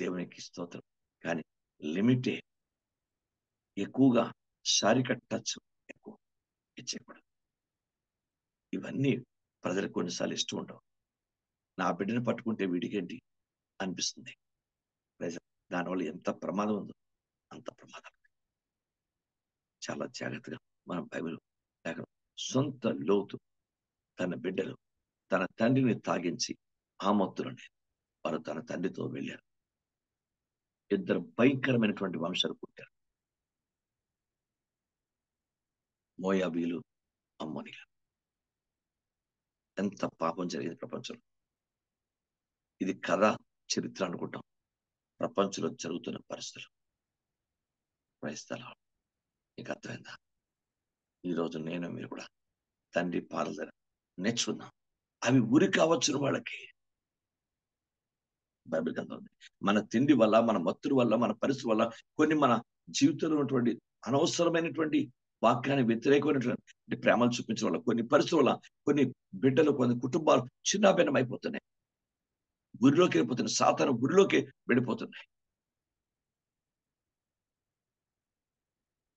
దేవునికి స్తోత్రం. కానీ లిమిటే, ఎక్కువగా శారీరక టచ్ ఎక్కువ ఇచ్చేయకూడదు. ఇవన్నీ ప్రజలకు కొన్నిసార్లు ఇష్టం ఉండవు. నా బిడ్డను పట్టుకుంటే వీడికేంటి అనిపిస్తుంది. దానివల్ల ఎంత ప్రమాదం ఉందో అంత ప్రమాదం. చాలా జాగ్రత్తగా మనం బైబిల్ లేక సొంత లోతు తన బిడ్డలు తన తండ్రిని తాగించి ఆ మత్తులోనే వారు తన తండ్రితో వెళ్ళారు. ఇద్దరు భయంకరమైనటువంటి వంశాలు పుట్టారు. మోయాబీలు, అమ్మోనీలు. ఎంత పాపం జరిగింది ప్రపంచంలో. ఇది కథ, చరిత్ర అనుకుంటాం. ప్రపంచంలో జరుగుతున్న పరిస్థితులు. క్రైస్తవులు నీకు అర్థమైందా? ఈరోజు నేను మీరు కూడా తండ్రి పాదల దగ్గర నేర్చుకుందాం. అవి ఉరి కావచ్చును వాళ్ళకి. బైబిల్ గ్రంథం ఉంది. మన తిండి వల్ల, మన మత్తుల వల్ల, మన పరిస్థితి వల్ల కొన్ని మన జీవితంలో ఉన్నటువంటి అనవసరమైనటువంటి వాక్యానికి వ్యతిరేకమైనటువంటి ప్రేమలు చూపించడం వల్ల, కొన్ని పరిస్థితుల వల్ల కొన్ని బిడ్డలు, కొన్ని కుటుంబాలు చిన్నాభిన్నం అయిపోతున్నాయి. గురిలోకి వెళ్ళిపోతున్నాయి. సాతాను గురిలోకి వెళ్ళిపోతున్నాయి.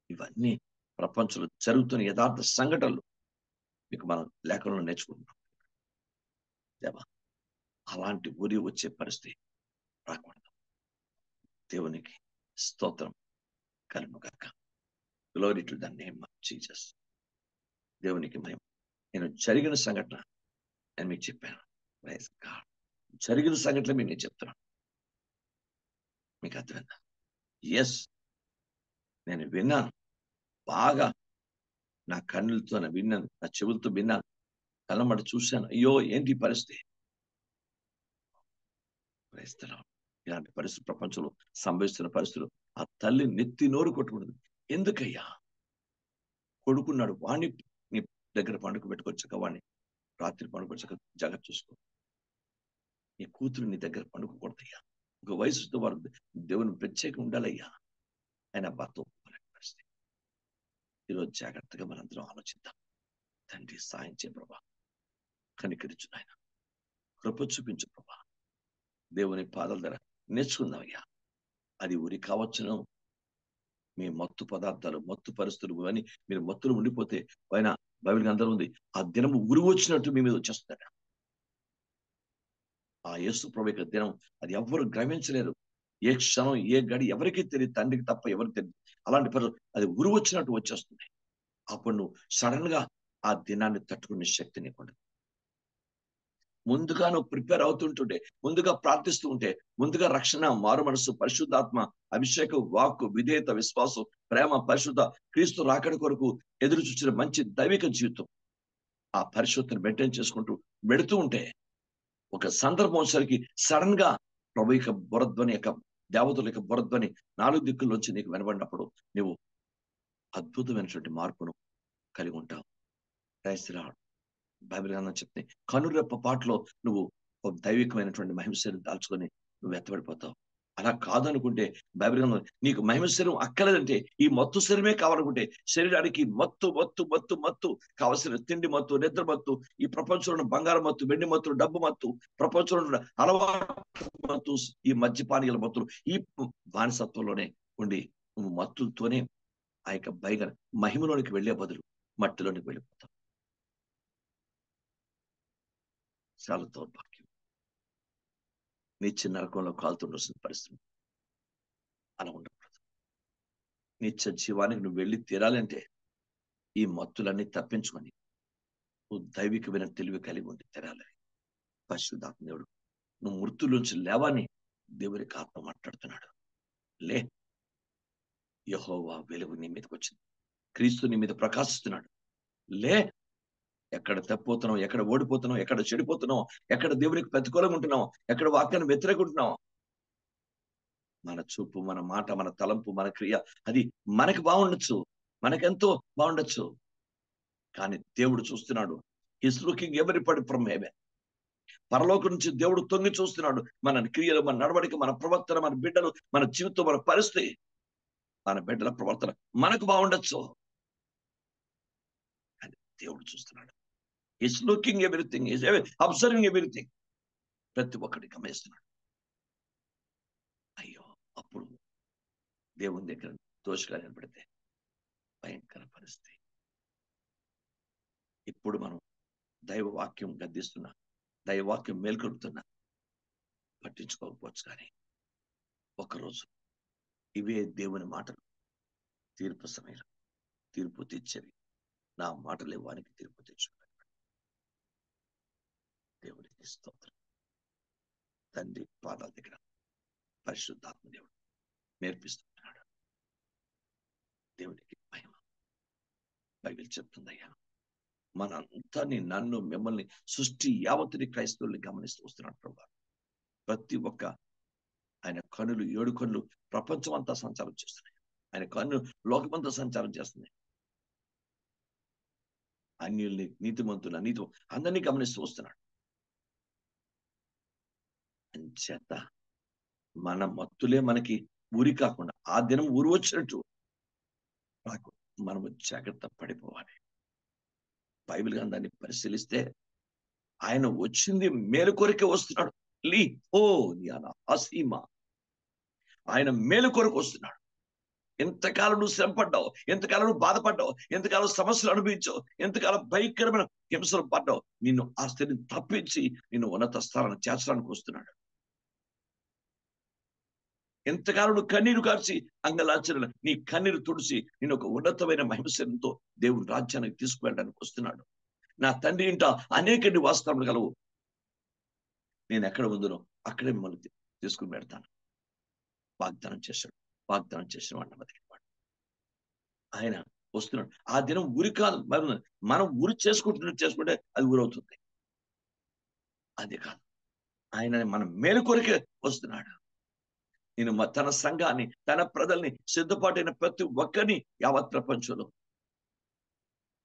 ఇవన్నీ ప్రపంచంలో జరుగుతున్న యథార్థ సంఘటనలు మీకు మనం లేఖనంలో నేర్చుకుంటున్నాం. దేవా, అలాంటి ఉరి వచ్చే పరిస్థితి రాకూడదు. దేవునికి స్తోత్రం కలుగును గాక. Glory to the name of Jesus. దేవునికి మహిమ. నేను జరిగిన సంఘటన నేను మీకు చెప్పాను. Praise God. జరిగిన సంఘటన మీకు నేను చెప్తున్నాను. మీకు అర్థమైందా? ఎస్, నేను విన్నాను. బాగా నా కన్నులతో విన్నాను, నా చెవులతో విన్నాను, కళ్ళమట చూశాను. అయ్యో ఏంటి పరిస్థితి. ఇలాంటి పరిస్థితి ప్రపంచంలో సంభవిస్తున్న పరిస్థితులు. ఆ తల్లి నెత్తి నోరు కొట్టుకుంటుంది. ఎందుకయ్యా? కొడుకున్నాడు, వాణ్ణి నీ దగ్గర పండుగ పెట్టుకొచ్చాక, వాడిని రాత్రి పండుకొచ్చాక జాగ్రత్త చూసుకో. నీ కూతురు నీ దగ్గర పండుకోకూడదయ్యా. ఒక వయసుతో వారు దేవుని ప్రత్యేకం ఉండాలయ్యా. ఆయన భర్త ఒప్పుకోలేని పరిస్థితి. ఈరోజు జాగ్రత్తగా మనందరం ఆలోచిద్దాం. తండ్రి సాయం చేయ ప్రభా, కనికరించు నాయన, కృప చూపించు ప్రభా. దేవుని పాదాల దగ్గర నేర్చుకుందామయ్యా. అది ఉరి కావచ్చును. మీ మత్తు పదార్థాలు, మత్తు పరిస్థితులు అని మీరు మత్తులు ఉండిపోతే పైన బైబిల్ అందరూ ఉంది, ఆ దినము ఉరి వచ్చినట్టు మీ మీద వచ్చేస్తుందట. ఆ యేసు ప్రభు యొక్క దినం అది ఎవ్వరు గ్రహించలేరు. ఏ క్షణం, ఏ గడి ఎవరికి తెలియదు, తండ్రికి తప్ప ఎవరికి తెలియదు. అలాంటి పరిస్థితులు అది ఉరి వచ్చినట్టు వచ్చేస్తుంది. అప్పుడు నువ్వు సడన్ గా ఆ దినాన్ని తట్టుకునే శక్తి నీకుండదు. ముందుగా నువ్వు ప్రిపేర్ అవుతుంటుంటే, ముందుగా ప్రార్థిస్తూ ఉంటే, ముందుగా రక్షణ, మారు మనసు, పరిశుద్ధాత్మ, అభిషేకం, వాక్కు, విధేయత, విశ్వాసం, ప్రేమ, పరిశుద్ధ క్రీస్తు రాకడి కొరకు ఎదురు చూసిన మంచి దైవిక జీవితం, ఆ పరిశుద్ధను మెయింటైన్ చేసుకుంటూ వెళుతూ ఉంటే, ఒక సందర్భం వచ్చేసరికి సడన్ గా ప్రభు యొక్క బురధ్వని యొక్క దేవతల యొక్క బురధ్వని 4 దిక్కుల్లోంచి నీకు వినబడినప్పుడు నువ్వు అద్భుతమైనటువంటి మార్పును కలిగి ఉంటావు. క్రైస్తవుడు బైబిల్ గ్రంథం చెప్తే కనురెప్ప పాటలో నువ్వు ఒక దైవికమైనటువంటి మహిమశరీరం దాల్చుకొని నువ్వు ఎత్తబడిపోతావు. అలా కాదనుకుంటే బైబిల్ గ్రంథం నీకు మహిమశరీరం అక్కలేదంటే, ఈ మత్తు శరీరమే కావాలనుకుంటే, శరీరానికి మత్తు మత్తు మత్తు మత్తు కావలసిన తిండి మత్తు, నిద్ర మత్తు, ఈ ప్రపంచంలో బంగారం మత్తు, వెండి మత్తు, డబ్బు మత్తు, ప్రపంచంలో అలవాటు మత్తు, ఈ మద్యపానీయాల మత్తులు, ఈ బానిసత్వంలోనే ఉండి నువ్వు మత్తులతోనే ఆ యొక్క భయంకర మహిమలోనికి వెళ్లే బదులు మట్టిలోనికి వెళ్ళిపోతావు. చాలా దౌర్భాగ్యం. నిత్య నరకంలో కాలుతుండాల్సిన పరిస్థితి అలా ఉండకూడదు. నిత్య జీవానికి నువ్వు వెళ్ళి తీరాలంటే ఈ మత్తులన్నీ తప్పించుకొని నువ్వు దైవికమైన తెలివి కలిగి ఉండి తీరాలి. పరిశుద్ధాత్మ దేవుడు నువ్వు మృతుల్లోంచి లేవని దేవునికి ఆత్మ మాట్లాడుతున్నాడు. లే, యెహోవా వెలుగు నీ మీదకి వచ్చింది, క్రీస్తు నీ మీద ప్రకాశిస్తున్నాడు. లే, ఎక్కడ తప్పిపోతున్నావు, ఎక్కడ ఓడిపోతున్నావు, ఎక్కడ చెడిపోతున్నావు, ఎక్కడ దేవునికి ప్రతికూలంగా ఉంటున్నావు, ఎక్కడ వాక్యాన్ని వ్యతిరేకుంటున్నావు. మన చూపు, మన మాట, మన తలంపు, మన క్రియ అది మనకి బాగుండొచ్చు, మనకెంతో బాగుండొచ్చు, కానీ దేవుడు చూస్తున్నాడు. His looking everybody from heaven. పరలోకం నుంచి దేవుడు తొంగి చూస్తున్నాడు. మన క్రియలు, మన నడవడిక, మన ప్రవర్తన, మన బిడ్డలు, మన జీవితం, మన పరిస్థితి, మన బిడ్డల ప్రవర్తన మనకు బాగుండొచ్చు, కానీ దేవుడు చూస్తున్నాడు. Is looking everything, is observing everything. ప్రతి ఒక్కటి గమనిస్తున్నాడు. అయ్యో, అప్పుడు దేవుని దగ్గర దోషిగా నిలబడితే భయంకర పరిస్థితి. ఇప్పుడు మనం దైవ వాక్యం గద్దిస్తున్నా, దైవవాక్యం మేల్కొల్పుతున్నా, పట్టించుకోకపోవచ్చు. కానీ ఒకరోజు ఇవే దేవుని మాటలు తీర్పు సమయంలో తీర్పు తెచ్చేవి. నా మాటలే వానికి తీర్పు తెచ్చుకున్నాడు. దేవునికి స్తోత్రం. తండ్రి పాదాల దగ్గర పరిశుద్ధాత్మ దేవుడు నేర్పిస్తున్నాడు. దేవునికి మహిమ. బైబిల్ చెప్తుందయ్యా, మనంతా నన్ను, మిమ్మల్ని, సృష్టి యావత్తుని క్రైస్తవుల్ని గమనిస్తూ వస్తున్నాడు ప్రభు. ప్రతి ఒక్క ఆయన కనులు, 7 కనులు ప్రపంచం అంతా సంచారం చేస్తున్నాయి. ఆయన కన్ను లోకమంతా సంచారం చేస్తున్నాయి. అన్యుల్ని, నీతిమంతులు, అనీతి అందరినీ గమనిస్తూ వస్తున్నాడు. అంచేత మన మత్తులే మనకి ఊరి కాకుండా ఆ దినం ఊరు వచ్చినట్టు మనము జాగ్రత్త పడిపోవాలి. బైబిల్ గ్రంథాన్ని పరిశీలిస్తే ఆయన వచ్చింది మేలు కొరకే వస్తున్నాడు. లీ ఓ అసీమా, ఆయన మేలు కొరకు వస్తున్నాడు. ఎంతకాలం నువ్వు శ్రమపడ్డావు, ఎంతకాలం నువ్వు బాధపడ్డావు, ఎంతకాలం సమస్యలు అనుభవించావు, ఎంతకాలం భయంకరమైన హింసలు పడ్డావు, నిన్ను ఆ స్థితిని తప్పించి నిన్ను ఉన్నత స్థానాన్ని చేర్చడానికి వస్తున్నాడు. ఎంతకాలం నువ్వు కన్నీరు కార్చి అంగలాచరణ నీ కన్నీరు తుడిచి నేను ఒక ఉన్నతమైన మహిమశంతో దేవుని రాజ్యానికి తీసుకువెళ్ళడానికి వస్తున్నాడు. నా తండ్రి ఇంట అనేక నివాసములు గలవు, నేను ఎక్కడ ఉందునో అక్కడే మిమ్మల్ని తీసుకుని పెడతాను. వాగ్దానం చేశాడు. వాగ్దానం చేసిన వాడిని బతికినవాడు. ఆయన వస్తున్నాడు. ఆ దినం ఊరి కాదు, మనం ఊరి చేసుకుంటే అది ఊరవుతుంది. అది కాదు, ఆయన మన మేలు కొరకే వస్తున్నాడు. నేను తన సంఘాన్ని, తన ప్రజల్ని, సిద్ధపాటైన ప్రతి ఒక్కరిని యావత్ ప్రపంచంలో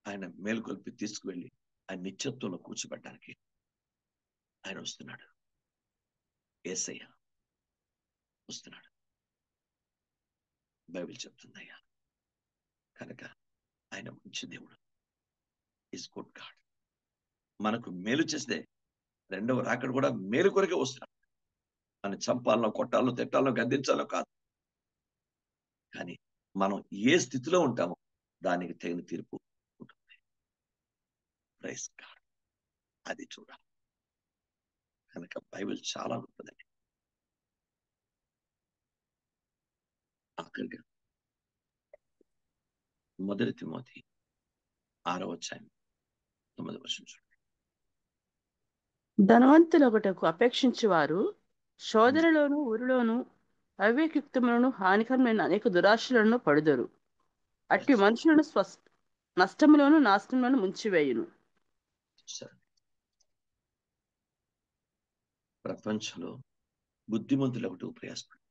ఆయన మేలుకొల్పి తీసుకువెళ్ళి ఆయన నిత్యత్వంలో కూర్చోబెట్టడానికి ఆయన వస్తున్నాడు. యేసయ్య వస్తున్నాడు. బైబిల్ చెప్తుందయ్యా. కనుక ఆయన మంచి దేవుడు, ఈజ్ గుడ్ గాడ్. మనకు మేలు చేస్తే రెండవ రాకడ కూడా మేలు కొరకే వస్తున్నాడు. మన చంపాలనో, కొట్టాలనో, తిట్టాలనో, గద్దించాలో కాదు. కానీ మనం ఏ స్థితిలో ఉంటామో దానికి తగిన తీర్పు ఉంటుంది. Praise God. అది చూడాలి. కనుక బైబిల్ చాలా గొప్పదండి. ఆఖరిగా 1 తిమోతి 6వ అధ్యాయం 9వ వచనం చూడండి. ధనవంతులొకటకు అపేక్షించి వారు శోధనలోను, ఊరిలోను, అవివేకయుక్తములను, హానికరమైన అనేక దురాశలను పడుదరు. అట్టి మనుషులను నష్టములోను, నాశనంలోను ముంచివేయును. ప్రపంచంలో బుద్ధిమంతులు ఒకటి ప్రయాసపడు,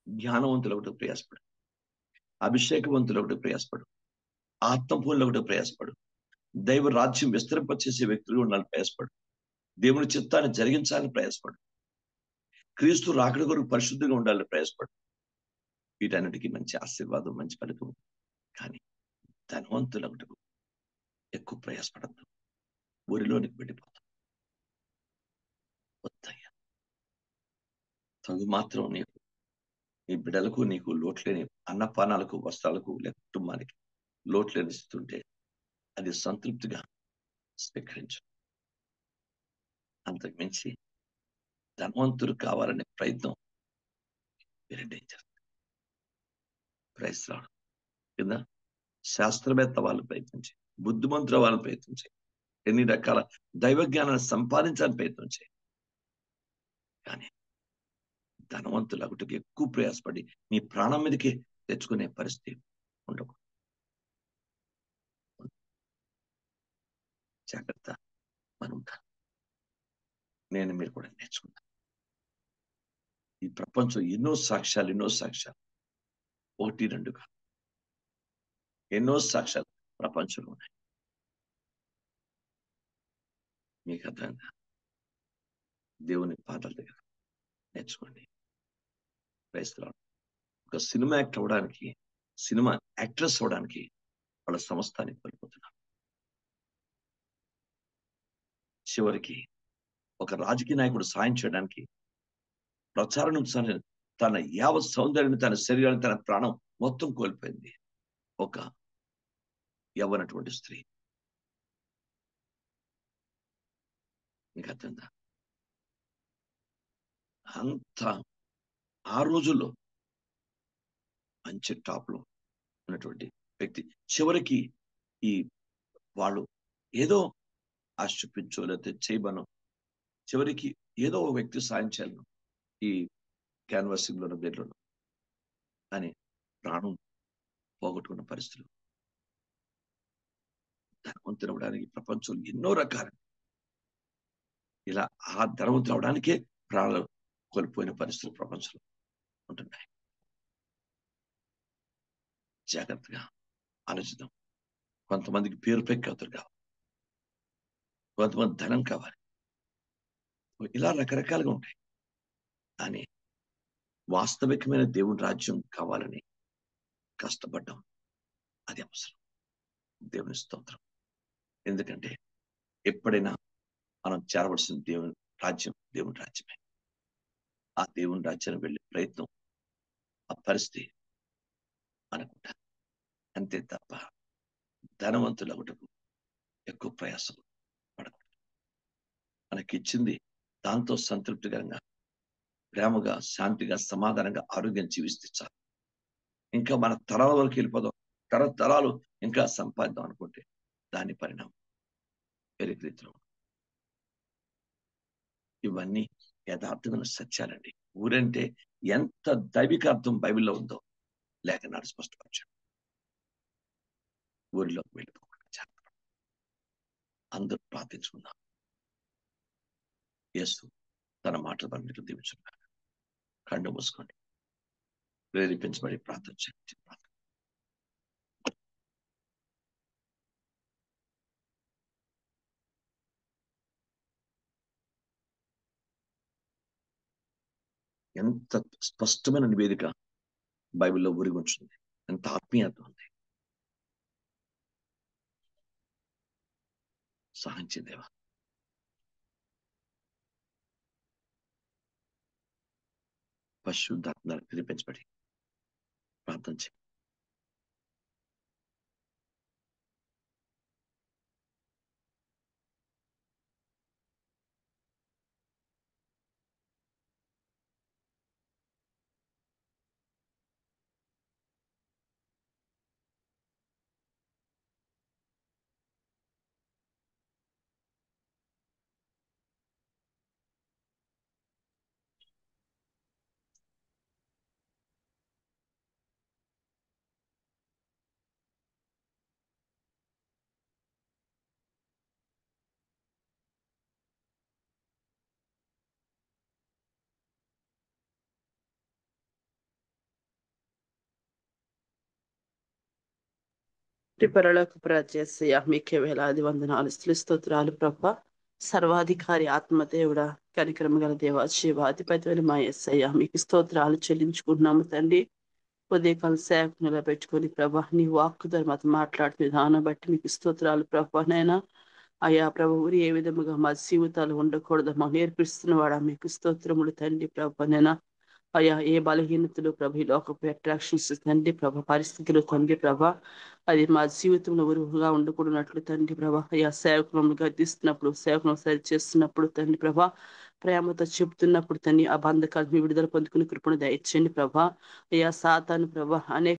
జ్ఞానవంతులు ఒకటి ప్రయాసపడు, అభిషేకవంతులు ఒకటి ప్రయాసపడు, ఆత్మపూర్ణులు ఒకటి ప్రయాసపడు, దైవ రాజ్యం విస్తరింపచేసే వ్యక్తులు ఉండాలని ప్రయాసపడు, దేవుని చిత్తాన్ని జరిగించాలని ప్రయాసపడు, క్రీస్తు రాకడ కొరకు పరిశుద్ధిగా ఉండాలని ప్రయాసపడు. వీటన్నిటికీ మంచి ఆశీర్వాదం, మంచి ఫలితం. కానీ ధనవంతులు ఒకటి ఎక్కువ ప్రయాసపడద్దు, ఊరిలోనికి వెళ్ళిపోతాం. వద్దయ్యా, తగు మాత్రం నీకు నీ బిడ్డలకు నీకు లోట్లేని అన్నపానాలకు, వస్త్రాలకు, లేక కుటుంబానికి లోట్లేని స్థితి ఉంటే అది సంతృప్తిగా స్వీకరించు. అంతకు మించి ధనవంతుడు కావాలనే ప్రయత్నం వెరీ డేంజర్. ప్రైజ్ రావడం కింద శాస్త్రవేత్త వాళ్ళు ప్రయత్నించి, బుద్ధిమంతుల వాళ్ళు ప్రయత్నించి, ఎన్ని రకాల దైవ జ్ఞానాన్ని సంపాదించాలని ప్రయత్నం చేయి. కానీ ధనవంతులు ఒకటికి ఎక్కువ ప్రయాసపడి నీ ప్రాణం మీదకి తెచ్చుకునే పరిస్థితి ఉండకూడదు. జాగ్రత్త. మనం నేను మీరు కూడా నేర్చుకుందాం. ఈ ప్రపంచం ఎన్నో సాక్ష్యాలు ఒకటి రెండుగా ఎన్నో సాక్ష్యాలు ప్రపంచంలో ఉన్నాయి. మీకు అర్థమైందా? దేవుని పాదాల దగ్గర నేర్చుకోండి. క్రైస్తవులు ఒక సినిమా యాక్టర్ అవ్వడానికి, సినిమా యాక్ట్రెస్ అవ్వడానికి వాళ్ళ సంస్థాన్ని కోల్పోతున్నారు. చివరికి ఒక రాజకీయ నాయకుడు సాయం చేయడానికి ప్రచారం తన యావత్ సౌందర్యాన్ని, తన శరీరాన్ని, తన ప్రాణం మొత్తం కోల్పోయింది ఒక యవ్వనటువంటి స్త్రీ. మీకు అర్థందా? అంత ఆ రోజుల్లో మంచి టాప్ లో ఉన్నటువంటి వ్యక్తి చివరికి ఈ వాళ్ళు ఏదో ఆశ చూపించో లేకపోతే చేయబనో చివరికి ఏదో ఒక వ్యక్తి సాయం చేయాలను ఈ క్యాన్వాసింగ్ లోనో దేంట్లోనో అని ప్రాణం పోగొట్టుకున్న పరిస్థితులు. ధనవంతులు అవడానికి ప్రపంచంలో ఎన్నో రకాలు ఇలా ఆ ధనవంతులు అవడానికే ప్రాణాలు కోల్పోయిన పరిస్థితులు ప్రపంచంలో ఉంటున్నాయి. జాగ్రత్తగా ఆలోచిద్దాం. కొంతమందికి పేరు ప్రఖ్యాతులు కావాలి, కొంతమంది ధనం కావాలి, ఇలా రకరకాలుగా ఉంటాయి. కానీ వాస్తవికమైన దేవుని రాజ్యం కావాలని కష్టపడ్డాం, అది అవసరం. దేవుని స్తోత్రం. ఎందుకంటే ఎప్పుడైనా మనం చేరవలసిన దేవుని రాజ్యమే. ఆ దేవుని రాజ్యానికి వెళ్ళే ప్రయత్నం, ఆ పరిస్థితి అనుకుంటా. అంతే తప్ప ధనవంతులు ఒకటకు ఎక్కువ ప్రయాసం పడకూడదు. మనకిచ్చింది దాంతో సంతృప్తికరంగా, ప్రేమగా, శాంతిగా, సమాధానంగా, ఆరోగ్యం జీవిస్తే చాలు. ఇంకా మన తరాల వరకు వెళ్ళిపోదాం, తరతరాలు ఇంకా సంపాదిద్దాం అనుకుంటే దాని పరిణామం వేరే రీతిలో. ఇవన్నీ యథార్థమైన సత్యాలండి. ఊరంటే ఎంత దైవిక అర్థం బైబిల్లో ఉందో లేఖనాలు స్పష్టపరచాడు. ఊరిలోకి వెళ్ళిపోకుండా జాగ్రత్త. అందరూ ప్రార్థించుకుందాం. యేసు తన మాటల పని దీవించుకున్నాడు. కళ్ళు మూసుకోండి. ప్రేరేపించబడి ప్రార్థన చేయండి. ఎంత స్పష్టమైన నివేదిక బైబిల్లో ఊరి ఉంచుంది. ఎంత ఆత్మీయత ఉంది. సహాయం చేదేవా. పరిశుద్ధాత్మ ప్రేరేపించబడి ప్రార్థన చేయండి. పరలోక ప్రత్యస్య మీకే వేలాది వందనాలు, స్తోత్రాలు ప్రభ. సర్వాధికారి ఆత్మదేవుడా, కనికరమ గల దేవా, శివాధిపతి మా యేసయ్య, మీకు స్తోత్రాలు చెల్లించుకుంటున్నాము తండ్రి. ఉదయకాల సేవకు నిలబెట్టుకుని ప్రభా, నీ వాక్కు ద్వారా మాతో మాట్లాడుతున్న విధానం బట్టి మీకు స్తోత్రాలు ప్రభా. నైనా అయా ప్రభు, ఊరి ఏ విధముగా మా జీవితాలు ఉండకూడదు మాకు నేర్పిస్తున్నవాడా, మీకు స్తోత్రములు తండ్రి ప్రభా. నైనా అయ్యా ఏ బలహీనతలు ప్రభ ఈ లోకపు అట్రాక్షన్స్ తండ్రి ప్రభ పరిస్థితులు తండ్రి ప్రభ అది మా జీవితంలో ఉరువుగా ఉండకూడనట్లు తండ్రి ప్రభ అయ్యా సేవకులను గద్దిస్తున్నప్పుడు సేవకులను సరి చేస్తున్నప్పుడు తండ్రి ప్రభ ప్రేమతో చెప్తున్నప్పుడు తండ్రి ఆ బంధకాలు మీ విడుదల పొందుకుని కృపను దయచేయండి ప్రభ అయ్యా సాతాను ప్రభ అనేక